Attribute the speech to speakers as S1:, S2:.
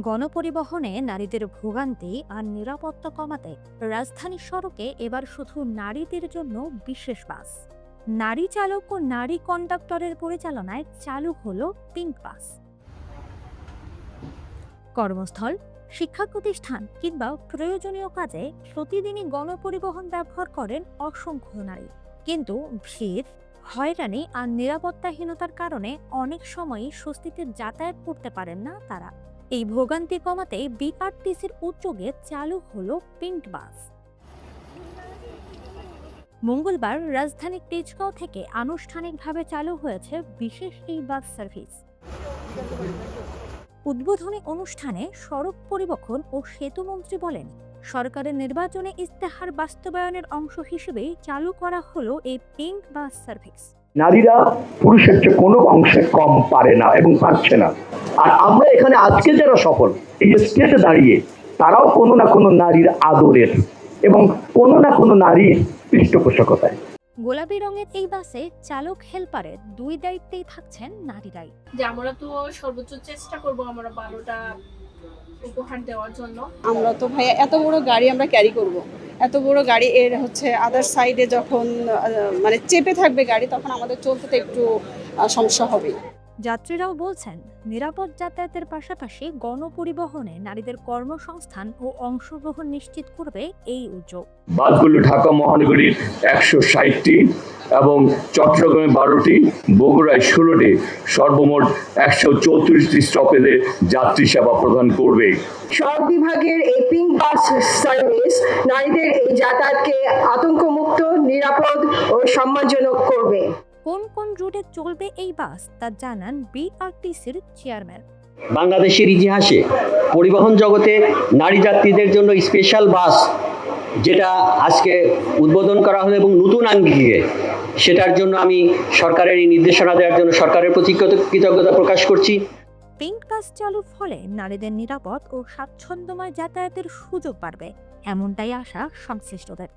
S1: গণপরিবহনে নারীদের ভোগান্তি আর নিরাপত্তা কমাতে রাজধানীর সড়কে এবার শুধু নারীদের জন্য বিশেষ বাস। নারী চালক ও নারী কন্ডাক্টরের পরিচালনায় চালু হলো পিঙ্ক বাস। কর্মস্থল, শিক্ষা প্রতিষ্ঠান কিংবা প্রয়োজনীয় কাজে প্রতিদিনই গণপরিবহন ব্যবহার করেন অসংখ্য নারী। কিন্তু ভিড়, হয়রানি আর নিরাপত্তাহীনতার কারণে অনেক সময়ই স্বস্তিতে যাতায়াত করতে পারেন না তারা। এই ভোগান্তি কমাতে বিআরটিসির উদ্যোগে চালু হলো পিঙ্ক বাস। মঙ্গলবার রাজধানীর তেজগাঁও থেকে আনুষ্ঠানিকভাবে চালু হয়েছে বিশেষ এই বাস সার্ভিস। উদ্বোধনী অনুষ্ঠানে সড়ক পরিবহন ও সেতুমন্ত্রী বলেন, সরকারের নির্বাচনে ইস্তেহার বাস্তবায়নের অংশ হিসেবেই চালু করা হলো এই পিঙ্ক বাস সার্ভিস।
S2: নারীরা পুরুষের চেয়ে কোনো অংশে কম পারে না এবং পারছে না। আর আমরা এখানে আজকে যারা সফল এই স্টেজে দাঁড়িয়ে, তারাও কোনো না কোনো নারীর আদরের এবং কোনো না কোনো নারীর পৃষ্ঠপোষকতায়।
S1: গোলাপি রঙের এই বাসে চালক হেল্পারের দুই দায়িত্বেই থাকছেন নারীরাই।
S3: যে আমরা তো সর্বোচ্চ চেষ্টা করব আমরা ভালোটা উপহার দেওয়ার জন্য।
S4: আমরা তো ভাইয়া এত বড় গাড়ি আমরা ক্যারি করব, এত বড় গাড়ি এর আদার সাইডে যখন মানে চেপে থাকবে গাড়ি, তখন আমাদের চলতে তো একটু সমস্যা হবে।
S1: যাত্রীরাও বলছেন, নিরাপদ যাতায়াতের পাশাপাশি গণপরিবহনে নারীদের কর্মসংস্থান ও অংশগ্রহণ নিশ্চিত করবে এই উদ্যোগ।
S2: বাসগুলো ঢাকা মহানগরীর 160টি এবং চট্টগ্রামে 12টি, বগুড়ায় 16টি, সর্বমোট 134টি স্টপেজে যাত্রী সেবা প্রদান করবে।
S5: সড়ক বিভাগের এই পিঙ্ক বাস সার্ভিস নারীদের এই যাতায়াতকে আতঙ্কমুক্ত, নিরাপদ ও সম্মানজনক করবে।
S1: কোন কোন রুটে চলবে এই বাস তা জানান বিআরটিসির চেয়ারম্যান।
S6: বাংলাদেশের ইতিহাসে পরিবহন জগতে নারী যাত্রীদের জন্য স্পেশাল বাস যেটা আজকে উদ্বোধন করা হলো এবং নতুন আঙ্গিকে, সেটার জন্য আমি সরকারের এই নির্দেশনা দেওয়ার জন্য সরকারের প্রতি কৃতজ্ঞতা প্রকাশ করছি।
S1: পিঙ্ক বাস চালুর ফলে নারীদের নিরাপদ ও স্বাচ্ছন্দ্যময় যাতায়াতের সুযোগ বাড়বে, এমনটাই আশা সংশ্লিষ্টদের।